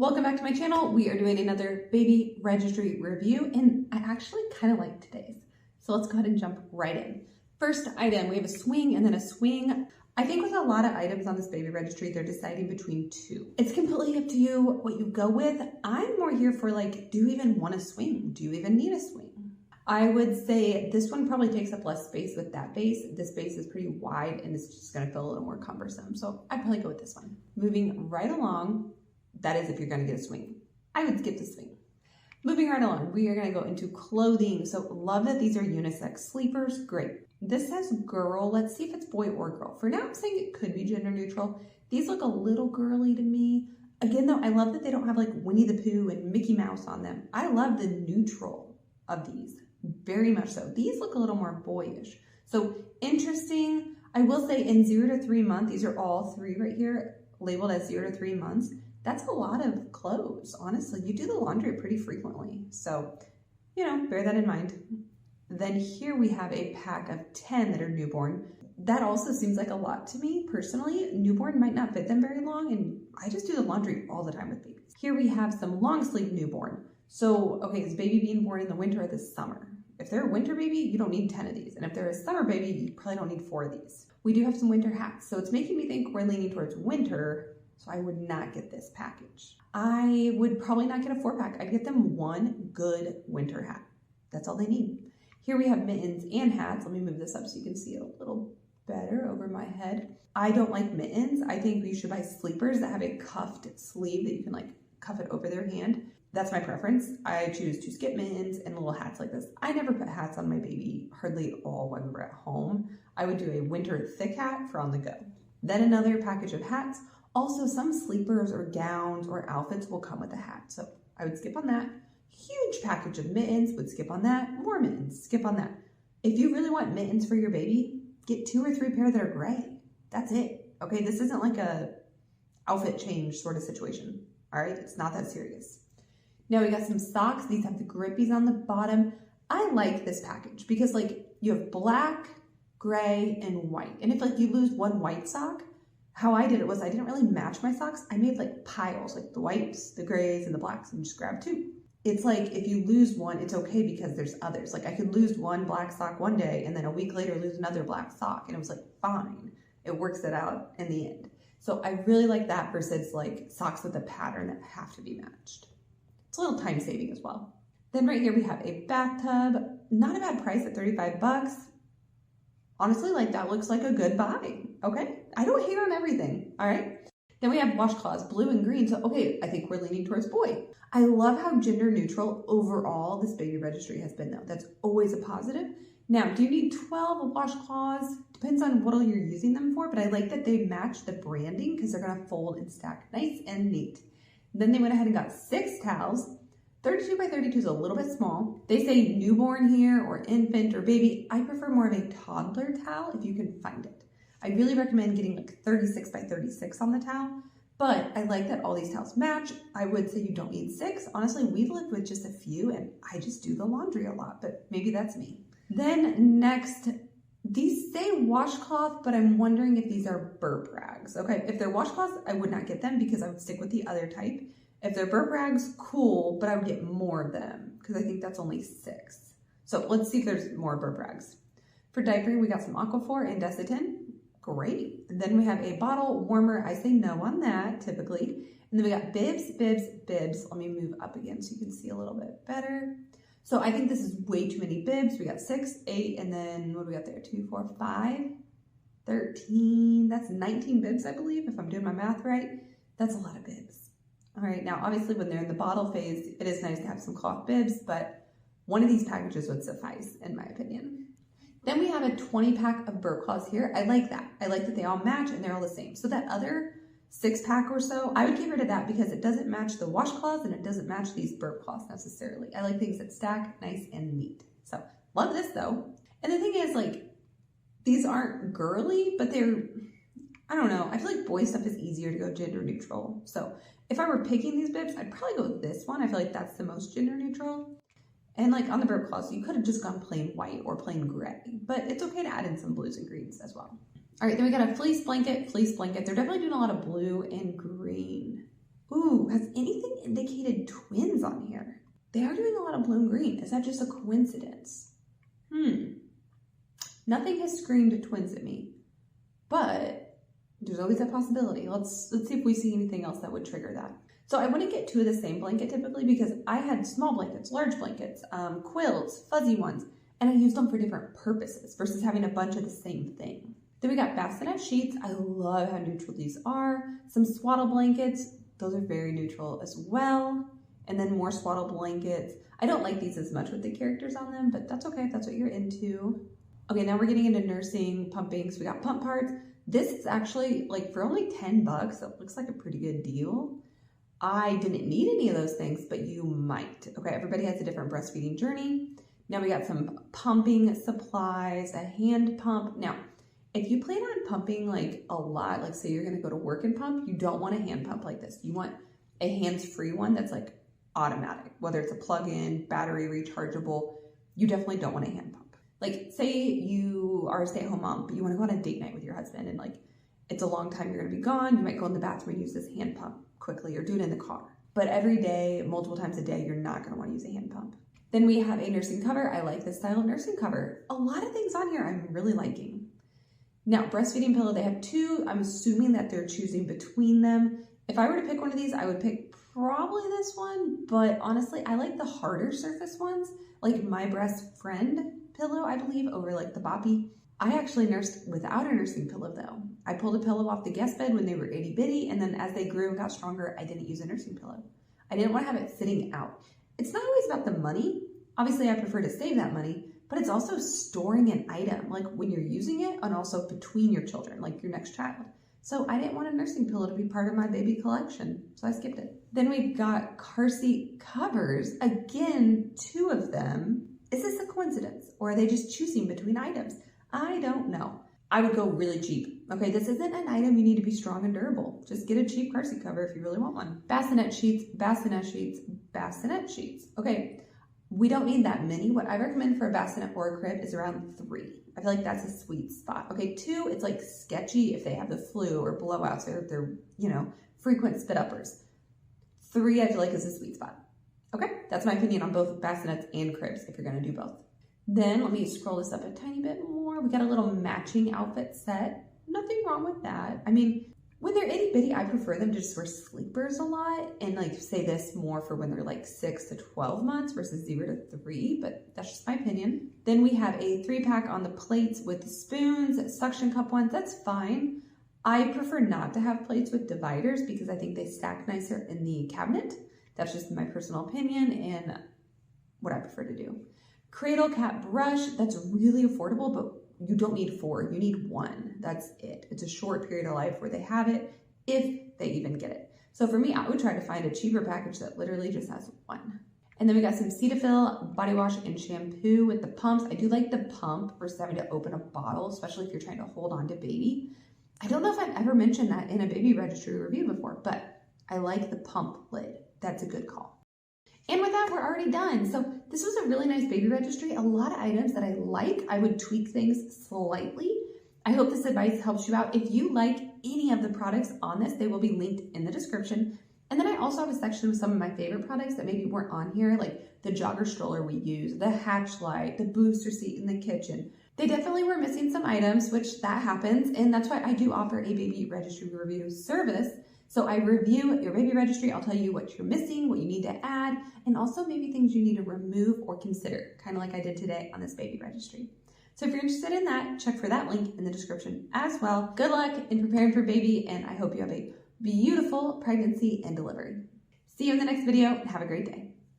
Welcome back to my channel. We are doing another baby registry review, and I actually kind of like today's. So let's go ahead and jump right in. First item, we have a swing and then a swing. I think with a lot of items on this baby registry, they're deciding between two. It's completely up to you what you go with. I'm more here for like, do you even want a swing? Do you even need a swing? I would say this one probably takes up less space with that base. This base is pretty wide and it's just gonna feel a little more cumbersome. So I'd probably go with this one. Moving right along, that is if you're gonna get a swing. I would skip the swing. Moving right along, we are gonna go into clothing. So love that these are unisex sleepers, great. This says girl, let's see if it's boy or girl. For now, I'm saying it could be gender neutral. These look a little girly to me. Again though, I love that they don't have like Winnie the Pooh and Mickey Mouse on them. I love the neutral of these, very much so. These look a little more boyish. So interesting. I will say in 0 to 3 months, these are all three right here, labeled as 0 to 3 months. That's a lot of clothes, honestly. You do the laundry pretty frequently. So, bear that in mind. Then here we have a pack of 10 that are newborn. That also seems like a lot to me personally. Newborn might not fit them very long, and I just do the laundry all the time with babies. Here we have some long sleeve newborn. So, okay, is baby being born in the winter or the summer? If they're a winter baby, you don't need 10 of these. And if they're a summer baby, you probably don't need 4 of these. We do have some winter hats. So it's making me think we're leaning towards winter. So I would not get this package. I would probably not get a 4-pack. I'd get them one good winter hat. That's all they need. Here we have mittens and hats. Let me move this up so you can see it a little better over my head. I don't like mittens. I think you should buy sleepers that have a cuffed sleeve that you can like cuff it over their hand. That's my preference. I choose to skip mittens and little hats like this. I never put hats on my baby hardly at all when we're at home. I would do a winter thick hat for on the go. Then another package of hats. Also, some sleepers or gowns or outfits will come with a hat. So I would skip on that. Huge package of mittens, would skip on that. More mittens, skip on that. If you really want mittens for your baby, get 2 or 3 pair that are gray. That's it. Okay, this isn't like a outfit change sort of situation. All right, it's not that serious. Now we got some socks. These have the grippies on the bottom. I like this package because like you have black, gray, and white. And if like you lose one white sock, how I did it was I didn't really match my socks. I made like piles, like the whites, the grays, and the blacks, and just grab 2. It's like if you lose one, it's okay because there's others. Like I could lose one black sock one day and then a week later lose another black sock. And it was like, fine. It works it out in the end. So I really like that versus like socks with a pattern that have to be matched. It's a little time saving as well. Then right here we have a bathtub. Not a bad price at 35 bucks. Honestly, like that looks like a good buy, okay? I don't hate on everything, all right? Then we have washcloths, blue and green. So, okay, I think we're leaning towards boy. I love how gender neutral overall this baby registry has been though. That's always a positive. Now, do you need 12 washcloths? Depends on what all you're using them for, but I like that they match the branding because they're gonna fold and stack nice and neat. Then they went ahead and got 6 towels. 32 by 32 is a little bit small. They say newborn here or infant or baby. I prefer more of a toddler towel if you can find it. I really recommend getting like 36 by 36 on the towel, but I like that all these towels match. I would say you don't need 6. Honestly, we've lived with just a few and I just do the laundry a lot, but maybe that's me. Then next, these say washcloth, but I'm wondering if these are burp rags. Okay, if they're washcloths, I would not get them because I would stick with the other type. If they're burp rags, cool, but I would get more of them because I think that's only 6. So let's see if there's more burp rags. For diapering, we got some Aquaphor and Desitin. Great. And then we have a bottle warmer. I say no on that typically. And then we got bibs, bibs, bibs. Let me move up again so you can see a little bit better. So I think this is way too many bibs. We got 6, 8, and then what do we got there? 2, 4, 5, 13. That's 19 bibs, I believe, if I'm doing my math right. That's a lot of bibs. All right, now obviously when they're in the bottle phase, it is nice to have some cloth bibs, but one of these packages would suffice in my opinion. Then we have a 20-pack of burp cloths here. I like that. I like that they all match and they're all the same. So that other 6-pack or so, I would get rid of that because it doesn't match the washcloths and it doesn't match these burp cloths necessarily. I like things that stack nice and neat. So love this though. And the thing is like, these aren't girly, but they're, I don't know. I feel like boy stuff is easier to go gender neutral. So if I were picking these bibs, I'd probably go with this one. I feel like that's the most gender neutral. And like on the burp cloths, you could have just gone plain white or plain gray, but it's okay to add in some blues and greens as well. All right, then we got a fleece blanket, They're definitely doing a lot of blue and green. Ooh, has anything indicated twins on here? They are doing a lot of blue and green. Is that just a coincidence? Nothing has screamed twins at me, but there's always that possibility. Let's see if we see anything else that would trigger that. So I wouldn't get two of the same blanket typically because I had small blankets, large blankets, quilts, fuzzy ones, and I used them for different purposes versus having a bunch of the same thing. Then we got bassinet sheets. I love how neutral these are. Some swaddle blankets. Those are very neutral as well. And then more swaddle blankets. I don't like these as much with the characters on them, but that's okay if that's what you're into. Okay, now we're getting into nursing, pumping. So we got pump parts. This is actually like for only 10 bucks. That looks like a pretty good deal. I didn't need any of those things, but you might. Okay, everybody has a different breastfeeding journey. Now we got some pumping supplies, a hand pump. Now, if you plan on pumping like a lot, like say you're gonna go to work and pump, you don't want a hand pump like this. You want a hands-free one that's like automatic, whether it's a plug-in, battery rechargeable. You definitely don't want a hand pump. Like say you are a stay-at-home mom, but you wanna go on a date night with your husband and like it's a long time you're gonna be gone, you might go in the bathroom and use this hand pump quickly or do it in the car. But every day, multiple times a day, you're not gonna wanna use a hand pump. Then we have a nursing cover. I like this style of nursing cover. A lot of things on here I'm really liking. Now, breastfeeding pillow, they have two. I'm assuming that they're choosing between them. If I were to pick one of these, I would pick probably this one, but honestly, I like the harder surface ones, like my breast friend pillow, I believe, over like the Boppy. I actually nursed without a nursing pillow though. I pulled a pillow off the guest bed when they were itty bitty, and then as they grew and got stronger, I didn't use a nursing pillow. I didn't want to have it sitting out. It's not always about the money. Obviously, I prefer to save that money, but it's also storing an item, like when you're using it and also between your children, like your next child. So I didn't want a nursing pillow to be part of my baby collection, so I skipped it. Then we've got car seat covers. Again, two of them. Is this a coincidence or are they just choosing between items? I don't know. I would go really cheap. Okay, this isn't an item you need to be strong and durable. Just get a cheap car seat cover if you really want one. Bassinet sheets, bassinet sheets, bassinet sheets. Okay, we don't need that many. What I recommend for a bassinet or a crib is around 3. I feel like that's a sweet spot. Okay, 2, it's like sketchy if they have the flu or blowouts or if they're, frequent spit uppers. 3, I feel like is a sweet spot. Okay, that's my opinion on both bassinets and cribs if you're gonna do both. Then let me scroll this up a tiny bit more. We got a little matching outfit set. Nothing wrong with that. I mean, when they're itty bitty, I prefer them to just wear sleepers a lot and like say this more for when they're like 6 to 12 months versus 0 to 3, but that's just my opinion. Then we have a 3-pack on the plates with the spoons, suction cup ones, that's fine. I prefer not to have plates with dividers because I think they stack nicer in the cabinet. That's just my personal opinion and what I prefer to do. Cradle cap brush, that's really affordable, but you don't need 4, you need 1. That's it. It's a short period of life where they have it, if they even get it. So for me, I would try to find a cheaper package that literally just has 1. And then we got some Cetaphil body wash and shampoo with the pumps. I do like the pump versus having to open a bottle, especially if you're trying to hold on to baby. I don't know if I've ever mentioned that in a baby registry review before, but I like the pump lid. That's a good call. And with that, we're already done. So this was a really nice baby registry. A lot of items that I like. I would tweak things slightly. I hope this advice helps you out. If you like any of the products on this, they will be linked in the description. And then I also have a section with some of my favorite products that maybe weren't on here, like the jogger stroller we use, the hatch light, the booster seat in the kitchen. They definitely were missing some items, which that happens. And that's why I do offer a baby registry review service. So I review your baby registry. I'll tell you what you're missing, what you need to add, and also maybe things you need to remove or consider, kind of like I did today on this baby registry. So if you're interested in that, check for that link in the description as well. Good luck in preparing for baby, and I hope you have a beautiful pregnancy and delivery. See you in the next video, and have a great day.